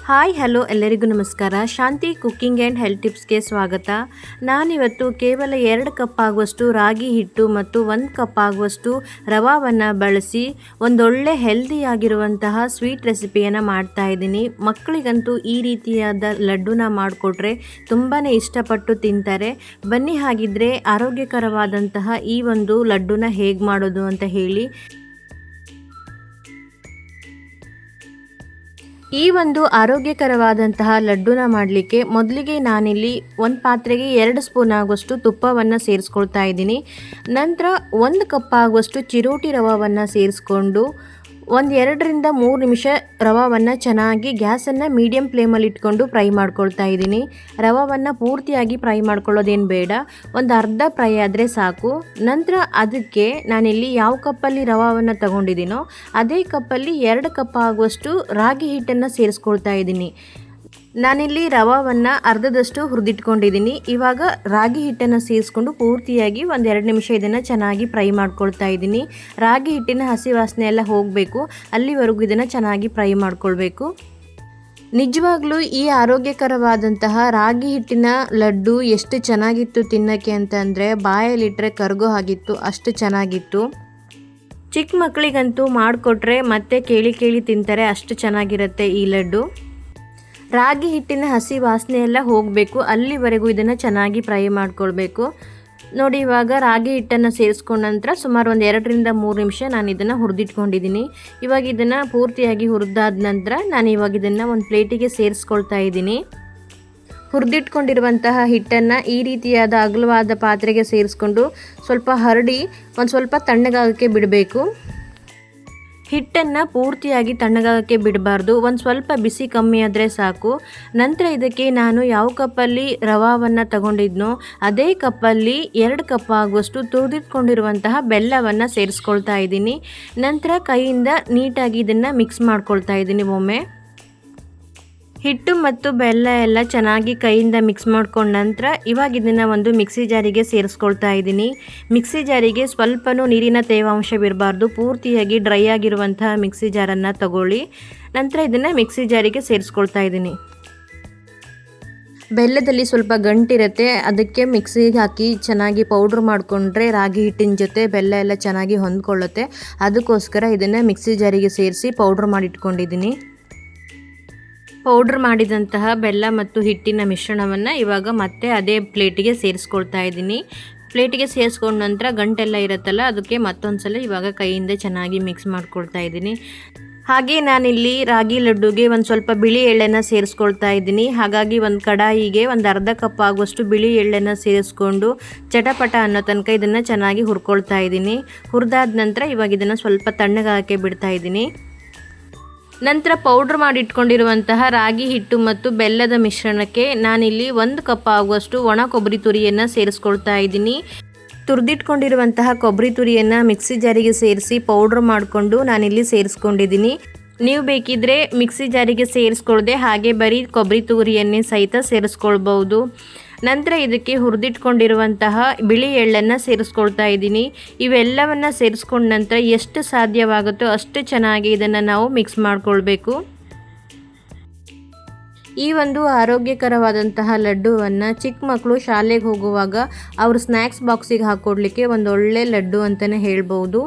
Hi hello ಎಲ್ಲರಿಗೂ ನಮಸ್ಕಾರ. ಶಾಂತಿ cooking and health ಟಿಪ್ಸ್ಗೆ ಸ್ವಾಗತ. ನಾನಿವತ್ತು ಕೇವಲ 2 ಕಪ್ ಆಗುವಷ್ಟು ರಾಗಿ ಹಿಟ್ಟು ಮತ್ತು 1 ಕಪ್ ಆಗುವಷ್ಟು ರವಾವನ್ನು ಬಳಸಿ ಒಂದೊಳ್ಳೆ ಹೆಲ್ದಿಯಾಗಿರುವಂತಹ ಸ್ವೀಟ್ ರೆಸಿಪಿಯನ್ನು ಮಾಡ್ತಾಯಿದ್ದೀನಿ. ಮಕ್ಕಳಿಗಂತೂ ಈ ರೀತಿಯಾದ ಲಡ್ಡುನ ಮಾಡಿಕೊಟ್ರೆ ತುಂಬಾ ಇಷ್ಟಪಟ್ಟು ತಿಂತಾರೆ. ಬನ್ನಿ ಹಾಗಿದ್ರೆ ಆರೋಗ್ಯಕರವಾದಂತಹ ಈ ಒಂದು ಲಡ್ಡುನ ಹೇಗೆ ಮಾಡೋದು ಅಂತ ಹೇಳಿ. ಈ ಒಂದು ಆರೋಗ್ಯಕರವಾದಂತಹ ಲಡ್ಡುನ ಮಾಡಲಿಕ್ಕೆ ಮೊದಲಿಗೆ ನಾನಿಲ್ಲಿ ಒಂದು ಪಾತ್ರೆಗೆ 2 ಸ್ಪೂನ್ ಆಗುವಷ್ಟು ತುಪ್ಪವನ್ನು ಸೇರಿಸ್ಕೊಳ್ತಾ ಇದ್ದೀನಿ. ನಂತರ 1 ಕಪ್ ಆಗುವಷ್ಟು ಚಿರೋಟಿ ರವಾವನ್ನು ಸೇರಿಸ್ಕೊಂಡು 2 ರಿಂದ 3 ನಿಮಿಷ ರವಾವನ್ನು ಚೆನ್ನಾಗಿ ಗ್ಯಾಸನ್ನು ಮೀಡಿಯಮ್ ಫ್ಲೇಮಲ್ಲಿ ಇಟ್ಕೊಂಡು ಫ್ರೈ ಮಾಡ್ಕೊಳ್ತಾ ಇದ್ದೀನಿ. ರವಾವನ್ನು ಪೂರ್ತಿಯಾಗಿ ಫ್ರೈ ಮಾಡ್ಕೊಳ್ಳೋದೇನು ಬೇಡ, ಒಂದು ಅರ್ಧ ಫ್ರೈ ಆದರೆ ಸಾಕು. ನಂತರ ಅದಕ್ಕೆ ನಾನಿಲ್ಲಿ ಯಾವ ಕಪ್ಪಲ್ಲಿ ರವಾವನ್ನು ತಗೊಂಡಿದ್ದೀನೋ ಅದೇ ಕಪ್ಪಲ್ಲಿ 2 ಕಪ್ ಆಗುವಷ್ಟು ರಾಗಿ ಹಿಟ್ಟನ್ನು ಸೇರಿಸ್ಕೊಳ್ತಾ ಇದ್ದೀನಿ. ನಾನಿಲ್ಲಿ ರವಾವನ್ನು ಅರ್ಧದಷ್ಟು ಹುರಿದಿಟ್ಕೊಂಡಿದ್ದೀನಿ. ಇವಾಗ ರಾಗಿ ಹಿಟ್ಟನ್ನು ಸೇರಿಸ್ಕೊಂಡು ಪೂರ್ತಿಯಾಗಿ 1-2 ನಿಮಿಷ ಇದನ್ನು ಚೆನ್ನಾಗಿ ಫ್ರೈ ಮಾಡ್ಕೊಳ್ತಾ ಇದ್ದೀನಿ. ರಾಗಿ ಹಿಟ್ಟಿನ ಹಸಿ ವಾಸನೆ ಎಲ್ಲ ಹೋಗಬೇಕು, ಅಲ್ಲಿವರೆಗೂ ಇದನ್ನು ಚೆನ್ನಾಗಿ ಫ್ರೈ ಮಾಡ್ಕೊಳ್ಬೇಕು. ನಿಜವಾಗ್ಲೂ ಈ ಆರೋಗ್ಯಕರವಾದಂತಹ ರಾಗಿ ಹಿಟ್ಟಿನ ಲಡ್ಡು ಎಷ್ಟು ಚೆನ್ನಾಗಿತ್ತು ತಿನ್ನೋಕ್ಕೆ ಅಂತಂದರೆ ಬಾಯಲ್ಲಿಟ್ಟರೆ ಕರಗೋ ಹಾಗಿತ್ತು, ಅಷ್ಟು ಚೆನ್ನಾಗಿತ್ತು. ಚಿಕ್ಕ ಮಕ್ಕಳಿಗಂತೂ ಮಾಡಿಕೊಟ್ರೆ ಮತ್ತೆ ಕೇಳಿ ಕೇಳಿ ತಿಂತಾರೆ, ಅಷ್ಟು ಚೆನ್ನಾಗಿರುತ್ತೆ ಈ ಲಡ್ಡು. ರಾಗಿ ಹಿಟ್ಟಿನ ಹಸಿ ವಾಸನೆ ಎಲ್ಲ ಹೋಗಬೇಕು, ಅಲ್ಲಿವರೆಗೂ ಇದನ್ನು ಚೆನ್ನಾಗಿ ಫ್ರೈ ಮಾಡ್ಕೊಳ್ಬೇಕು. ನೋಡಿ, ಇವಾಗ ರಾಗಿ ಹಿಟ್ಟನ್ನು ಸೇರಿಸ್ಕೊಂಡ ನಂತರ ಸುಮಾರು 2 ರಿಂದ 3 ನಿಮಿಷ ನಾನು ಇದನ್ನು ಹುರಿದಿಟ್ಕೊಂಡಿದ್ದೀನಿ. ಇವಾಗ ಇದನ್ನು ಪೂರ್ತಿಯಾಗಿ ಹುರಿದಾದ ನಂತರ ನಾನು ಇವಾಗ ಇದನ್ನು ಒಂದು ಪ್ಲೇಟಿಗೆ ಸೇರಿಸ್ಕೊಳ್ತಾ ಇದ್ದೀನಿ. ಹುರಿದಿಟ್ಕೊಂಡಿರುವಂತಹ ಹಿಟ್ಟನ್ನು ಈ ರೀತಿಯಾದ ಅಗಲವಾದ ಪಾತ್ರೆಗೆ ಸೇರಿಸ್ಕೊಂಡು ಸ್ವಲ್ಪ ಹರಡಿ ಒಂದು ಸ್ವಲ್ಪ ತಣ್ಣಗಾಗೋಕ್ಕೆ ಬಿಡಬೇಕು. ಹಿಟ್ಟನ್ನು ಪೂರ್ತಿಯಾಗಿ ತಣ್ಣಗಾಗೋಕ್ಕೆ ಬಿಡಬಾರ್ದು, ಒಂದು ಸ್ವಲ್ಪ ಬಿಸಿ ಕಮ್ಮಿ ಆದರೆ ಸಾಕು. ನಂತರ ಇದಕ್ಕೆ ನಾನು ಯಾವ ಕಪ್ಪಲ್ಲಿ ರವಾವನ್ನು ತಗೊಂಡಿದ್ನೋ ಅದೇ ಕಪ್ಪಲ್ಲಿ 2 ಕಪ್ ಆಗುವಷ್ಟು ತುರಿದಿಟ್ಕೊಂಡಿರುವಂತಹ ಬೆಲ್ಲವನ್ನು ಸೇರಿಸ್ಕೊಳ್ತಾ ಇದ್ದೀನಿ. ನಂತರ ಕೈಯಿಂದ ನೀಟಾಗಿ ಇದನ್ನು ಮಿಕ್ಸ್ ಮಾಡ್ಕೊಳ್ತಾ ಇದ್ದೀನಿ. ಒಮ್ಮೆ ಹಿಟ್ಟು ಮತ್ತು ಬೆಲ್ಲ ಎಲ್ಲ ಚೆನ್ನಾಗಿ ಕೈಯಿಂದ ಮಿಕ್ಸ್ ಮಾಡ್ಕೊಂಡ ನಂತರ ಇವಾಗ ಇದನ್ನು ಒಂದು ಮಿಕ್ಸಿ ಜಾರಿಗೆ ಸೇರಿಸ್ಕೊಳ್ತಾ ಇದ್ದೀನಿ. ಮಿಕ್ಸಿ ಜಾರಿಗೆ ಸ್ವಲ್ಪನೂ ನೀರಿನ ತೇವಾಂಶವಿರಬಾರ್ದು, ಪೂರ್ತಿಯಾಗಿ ಡ್ರೈ ಆಗಿರುವಂತಹ ಮಿಕ್ಸಿ ಜಾರನ್ನು ತಗೊಳ್ಳಿ. ನಂತರ ಇದನ್ನು ಮಿಕ್ಸಿ ಜಾರಿಗೆ ಸೇರಿಸ್ಕೊಳ್ತಾ ಇದ್ದೀನಿ. ಬೆಲ್ಲದಲ್ಲಿ ಸ್ವಲ್ಪ ಗಂಟಿರುತ್ತೆ, ಅದಕ್ಕೆ ಮಿಕ್ಸಿಗೆ ಹಾಕಿ ಚೆನ್ನಾಗಿ ಪೌಡ್ರ್ ಮಾಡಿಕೊಂಡ್ರೆ ರಾಗಿ ಹಿಟ್ಟಿನ ಜೊತೆ ಬೆಲ್ಲ ಎಲ್ಲ ಚೆನ್ನಾಗಿ ಹೊಂದ್ಕೊಳ್ಳುತ್ತೆ. ಅದಕ್ಕೋಸ್ಕರ ಇದನ್ನು ಮಿಕ್ಸಿ ಜಾರಿಗೆ ಸೇರಿಸಿ ಪೌಡ್ರ್ ಮಾಡಿಟ್ಕೊಂಡಿದ್ದೀನಿ. ಪೌಡ್ರ್ ಮಾಡಿದಂತಹ ಬೆಲ್ಲ ಮತ್ತು ಹಿಟ್ಟಿನ ಮಿಶ್ರಣವನ್ನು ಇವಾಗ ಮತ್ತೆ ಅದೇ ಪ್ಲೇಟಿಗೆ ಸೇರಿಸ್ಕೊಳ್ತಾ ಇದ್ದೀನಿ. ಪ್ಲೇಟಿಗೆ ಸೇರಿಸ್ಕೊಂಡ ನಂತರ ಗಂಟೆಲ್ಲ ಇರುತ್ತಲ್ಲ, ಅದಕ್ಕೆ ಮತ್ತೊಂದು ಸಲ ಇವಾಗ ಕೈಯಿಂದ ಚೆನ್ನಾಗಿ ಮಿಕ್ಸ್ ಮಾಡ್ಕೊಳ್ತಾ ಇದ್ದೀನಿ. ಹಾಗೆ ನಾನಿಲ್ಲಿ ರಾಗಿ ಲಡ್ಡುಗೆ ಒಂದು ಸ್ವಲ್ಪ ಬಿಳಿ ಎಳ್ಳನ್ನು ಸೇರಿಸ್ಕೊಳ್ತಾ ಇದ್ದೀನಿ. ಹಾಗಾಗಿ ಒಂದು ಕಡಾಯಿಗೆ ಒಂದು ಅರ್ಧ ಕಪ್ ಆಗುವಷ್ಟು ಬಿಳಿ ಎಳ್ಳನ್ನು ಸೇರಿಸ್ಕೊಂಡು ಚಟಪಟ ಅನ್ನೋ ತನಕ ಇದನ್ನು ಚೆನ್ನಾಗಿ ಹುರ್ಕೊಳ್ತಾ ಇದ್ದೀನಿ. ಹುರಿದಾದ ನಂತರ ಇವಾಗ ಇದನ್ನು ಸ್ವಲ್ಪ ತಣ್ಣಗಾಗಕ್ಕೆ ಬಿಡ್ತಾ ಇದ್ದೀನಿ. ನಂತರ ಪೌಡ್ರ್ ಮಾಡಿಟ್ಕೊಂಡಿರುವಂತಹ ರಾಗಿ ಹಿಟ್ಟು ಮತ್ತು ಬೆಲ್ಲದ ಮಿಶ್ರಣಕ್ಕೆ ನಾನಿಲ್ಲಿ 1 ಕಪ್ ಆಗುವಷ್ಟು ಒಣ ಕೊಬ್ಬರಿ ತುರಿಯನ್ನು ಸೇರಿಸ್ಕೊಳ್ತಾ ಇದ್ದೀನಿ. ತುರಿದಿಟ್ಕೊಂಡಿರುವಂತಹ ಕೊಬ್ಬರಿ ತುರಿಯನ್ನು ಮಿಕ್ಸಿ ಜಾರಿಗೆ ಸೇರಿಸಿ ಪೌಡ್ರ್ ಮಾಡಿಕೊಂಡು ನಾನಿಲ್ಲಿ ಸೇರಿಸ್ಕೊಂಡಿದ್ದೀನಿ. ನೀವು ಬೇಕಿದ್ದರೆ ಮಿಕ್ಸಿ ಜಾರಿಗೆ ಸೇರಿಸ್ಕೊಳ್ಳದೆ ಹಾಗೆ ಬರೀ ಕೊಬ್ಬರಿ ತುರಿಯನ್ನೇ ಸಹಿತ ಸೇರಿಸ್ಕೊಳ್ಬೋದು. ನಂತರ ಇದಕ್ಕೆ ಹುರಿದಿಟ್ಕೊಂಡಿರುವಂತಹ ಬಿಳಿ ಎಳ್ಳನ್ನು ಸೇರಿಸ್ಕೊಳ್ತಾ ಇದ್ದೀನಿ. ಇವೆಲ್ಲವನ್ನು ಸೇರಿಸ್ಕೊಂಡ ನಂತರ ಎಷ್ಟು ಸಾಧ್ಯವಾಗುತ್ತೋ ಅಷ್ಟು ಚೆನ್ನಾಗಿ ಇದನ್ನು ನಾವು ಮಿಕ್ಸ್ ಮಾಡಿಕೊಳ್ಬೇಕು. ಈ ಒಂದು ಆರೋಗ್ಯಕರವಾದಂತಹ ಲಡ್ಡುವನ್ನು ಚಿಕ್ಕ ಮಕ್ಕಳು ಶಾಲೆಗೆ ಹೋಗುವಾಗ ಅವ್ರ ಸ್ನ್ಯಾಕ್ಸ್ ಬಾಕ್ಸಿಗೆ ಹಾಕ್ಕೊಡ್ಲಿಕ್ಕೆ ಒಂದೊಳ್ಳೆ ಲಡ್ಡು ಅಂತಲೇ ಹೇಳ್ಬೋದು.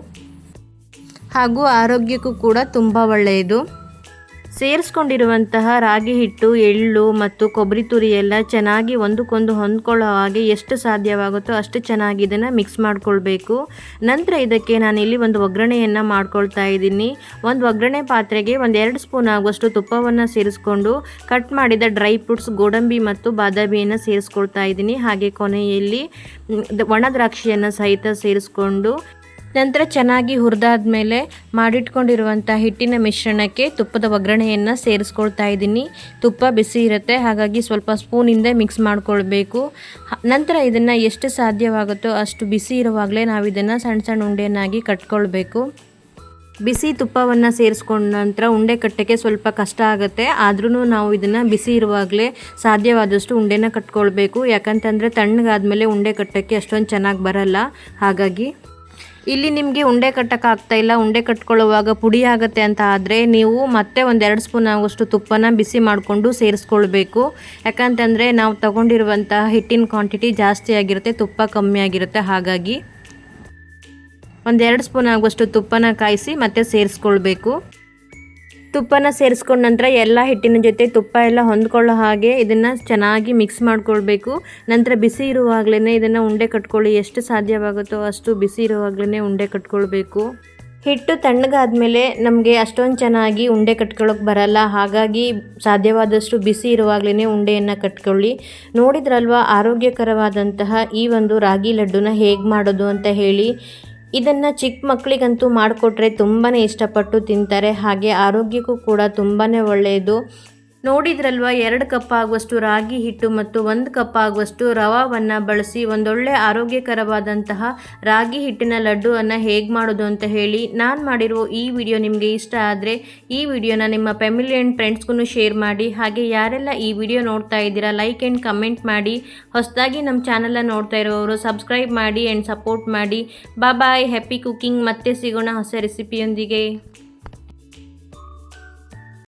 ಹಾಗೂ ಆರೋಗ್ಯಕ್ಕೂ ಕೂಡ ತುಂಬ ಒಳ್ಳೆಯದು. ಸೇರಿಸ್ಕೊಂಡಿರುವಂತಹ ರಾಗಿ ಹಿಟ್ಟು, ಎಳ್ಳು ಮತ್ತು ಕೊಬ್ಬರಿ ತುರಿ ಎಲ್ಲ ಚೆನ್ನಾಗಿ ಒಂದಕ್ಕೊಂದು ಹೊಂದ್ಕೊಳ್ಳೋ ಹಾಗೆ ಎಷ್ಟು ಸಾಧ್ಯವಾಗುತ್ತೋ ಅಷ್ಟು ಚೆನ್ನಾಗಿ ಇದನ್ನು ಮಿಕ್ಸ್ ಮಾಡ್ಕೊಳ್ಬೇಕು. ನಂತರ ಇದಕ್ಕೆ ನಾನಿಲ್ಲಿ ಒಂದು ಒಗ್ಗರಣೆಯನ್ನು ಮಾಡ್ಕೊಳ್ತಾ ಇದ್ದೀನಿ. ಒಂದು ಒಗ್ಗರಣೆ ಪಾತ್ರೆಗೆ 2 ಸ್ಪೂನ್ ಆಗುವಷ್ಟು ತುಪ್ಪವನ್ನು ಸೇರಿಸ್ಕೊಂಡು ಕಟ್ ಮಾಡಿದ ಡ್ರೈ ಫ್ರೂಟ್ಸ್ ಗೋಡಂಬಿ ಮತ್ತು ಬಾದಾಮಿಯನ್ನು ಸೇರಿಸ್ಕೊಳ್ತಾ ಇದ್ದೀನಿ. ಹಾಗೆ ಕೊನೆಯಲ್ಲಿ ಒಣ ದ್ರಾಕ್ಷಿಯನ್ನು ಸಹಿತ ಸೇರಿಸ್ಕೊಂಡು ನಂತರ ಚೆನ್ನಾಗಿ ಹುರಿದಾದ ಮೇಲೆ ಮಾಡಿಟ್ಕೊಂಡಿರುವಂಥ ಹಿಟ್ಟಿನ ಮಿಶ್ರಣಕ್ಕೆ ತುಪ್ಪದ ಒಗ್ಗರಣೆಯನ್ನು ಸೇರಿಸ್ಕೊಳ್ತಾ ಇದ್ದೀನಿ. ತುಪ್ಪ ಬಿಸಿ ಇರುತ್ತೆ, ಹಾಗಾಗಿ ಸ್ವಲ್ಪ ಸ್ಪೂನಿಂದ ಮಿಕ್ಸ್ ಮಾಡ್ಕೊಳ್ಬೇಕು. ನಂತರ ಇದನ್ನು ಎಷ್ಟು ಸಾಧ್ಯವಾಗುತ್ತೋ ಅಷ್ಟು ಬಿಸಿ ಇರುವಾಗಲೇ ನಾವು ಇದನ್ನು ಸಣ್ಣ ಸಣ್ಣ ಉಂಡೆಯನ್ನಾಗಿ ಕಟ್ಕೊಳ್ಬೇಕು. ಬಿಸಿ ತುಪ್ಪವನ್ನು ಸೇರಿಸ್ಕೊಂಡ ನಂತರ ಉಂಡೆ ಕಟ್ಟೋಕ್ಕೆ ಸ್ವಲ್ಪ ಕಷ್ಟ ಆಗುತ್ತೆ, ಆದ್ರೂ ನಾವು ಇದನ್ನು ಬಿಸಿ ಇರುವಾಗಲೇ ಸಾಧ್ಯವಾದಷ್ಟು ಉಂಡೆನ ಕಟ್ಕೊಳ್ಬೇಕು. ಯಾಕಂತಂದರೆ ತಣ್ಣಗಾದ್ಮೇಲೆ ಉಂಡೆ ಕಟ್ಟೋಕ್ಕೆ ಅಷ್ಟೊಂದು ಚೆನ್ನಾಗಿ ಬರಲ್ಲ. ಹಾಗಾಗಿ ಇಲ್ಲಿ ನಿಮಗೆ ಉಂಡೆ ಕಟ್ಟೋಕ್ಕಾಗ್ತಾ ಇಲ್ಲ, ಉಂಡೆ ಕಟ್ಕೊಳ್ಳುವಾಗ ಪುಡಿ ಆಗುತ್ತೆ ಅಂತ ಆದರೆ ನೀವು ಮತ್ತೆ ಒಂದು 2 ಸ್ಪೂನ್ ಆಗುವಷ್ಟು ತುಪ್ಪನ ಬಿಸಿ ಮಾಡಿಕೊಂಡು ಸೇರಿಸ್ಕೊಳ್ಬೇಕು. ಯಾಕಂತಂದರೆ ನಾವು ತಗೊಂಡಿರುವಂತಹ ಹಿಟ್ಟಿನ ಕ್ವಾಂಟಿಟಿ ಜಾಸ್ತಿ ಆಗಿರುತ್ತೆ, ತುಪ್ಪ ಕಮ್ಮಿ ಆಗಿರುತ್ತೆ. ಹಾಗಾಗಿ ಒಂದು 2 ಸ್ಪೂನ್ ಆಗುವಷ್ಟು ತುಪ್ಪನ ಕಾಯಿಸಿ ಮತ್ತೆ ಸೇರಿಸ್ಕೊಳ್ಬೇಕು. ತುಪ್ಪನ ಸೇರಿಸ್ಕೊಂಡ ನಂತರ ಎಲ್ಲ ಹಿಟ್ಟಿನ ಜೊತೆ ತುಪ್ಪ ಎಲ್ಲ ಹೊಂದ್ಕೊಳ್ಳೋ ಹಾಗೆ ಇದನ್ನು ಚೆನ್ನಾಗಿ ಮಿಕ್ಸ್ ಮಾಡ್ಕೊಳ್ಬೇಕು. ನಂತರ ಬಿಸಿ ಇರುವಾಗಲೇ ಇದನ್ನು ಉಂಡೆ ಕಟ್ಕೊಳ್ಳಿ. ಎಷ್ಟು ಸಾಧ್ಯವಾಗುತ್ತೋ ಅಷ್ಟು ಬಿಸಿ ಇರುವಾಗಲೇ ಉಂಡೆ ಕಟ್ಕೊಳ್ಬೇಕು. ಹಿಟ್ಟು ತಣ್ಣಗಾದ್ಮೇಲೆ ನಮಗೆ ಅಷ್ಟೊಂದು ಚೆನ್ನಾಗಿ ಉಂಡೆ ಕಟ್ಕೊಳ್ಳೋಕೆ ಬರಲ್ಲ. ಹಾಗಾಗಿ ಸಾಧ್ಯವಾದಷ್ಟು ಬಿಸಿ ಇರುವಾಗಲೇ ಉಂಡೆಯನ್ನು ಕಟ್ಕೊಳ್ಳಿ. ನೋಡಿದ್ರಲ್ವ ಆರೋಗ್ಯಕರವಾದಂತಹ ಈ ಒಂದು ರಾಗಿ ಲಡ್ಡುನ ಹೇಗೆ ಮಾಡೋದು ಅಂತ ಹೇಳಿ. ಇದನ್ನು ಚಿಕ್ಕ ಮಕ್ಕಳಿಗಂತೂ ಮಾಡಿಕೊಟ್ರೆ ತುಂಬಾ ಇಷ್ಟಪಟ್ಟು ತಿಂತಾರೆ. ಹಾಗೆ ಆರೋಗ್ಯಕ್ಕೂ ಕೂಡ ತುಂಬಾ ಒಳ್ಳೆಯದು. ನೋಡಿದ್ರಲ್ವ 2 ಕಪ್ ಆಗುವಷ್ಟು ರಾಗಿ ಹಿಟ್ಟು ಮತ್ತು 1 ಕಪ್ ಆಗುವಷ್ಟು ರವಾವನ್ನು ಬಳಸಿ ಒಂದೊಳ್ಳೆ ಆರೋಗ್ಯಕರವಾದಂತಹ ರಾಗಿ ಹಿಟ್ಟಿನ ಲಡ್ಡುವನ್ನು ಹೇಗೆ ಮಾಡೋದು ಅಂತ ಹೇಳಿ. ನಾನು ಮಾಡಿರೋ ಈ ವಿಡಿಯೋ ನಿಮಗೆ ಇಷ್ಟ ಆದರೆ ಈ ವಿಡಿಯೋನ ನಿಮ್ಮ ಫ್ಯಾಮಿಲಿ ಆ್ಯಂಡ್ ಫ್ರೆಂಡ್ಸ್ಗೂ ಶೇರ್ ಮಾಡಿ. ಹಾಗೆ ಯಾರೆಲ್ಲ ಈ ವಿಡಿಯೋ ನೋಡ್ತಾ ಇದ್ದೀರಾ ಲೈಕ್ ಆ್ಯಂಡ್ ಕಮೆಂಟ್ ಮಾಡಿ. ಹೊಸದಾಗಿ ನಮ್ಮ ಚಾನಲ್ನ ನೋಡ್ತಾ ಇರೋರು ಸಬ್ಸ್ಕ್ರೈಬ್ ಮಾಡಿ ಆ್ಯಂಡ್ ಸಪೋರ್ಟ್ ಮಾಡಿ. ಬಾಯ್, ಹ್ಯಾಪಿ ಕುಕಿಂಗ್. ಮತ್ತೆ ಸಿಗೋಣ ಹೊಸ ರೆಸಿಪಿಯೊಂದಿಗೆ.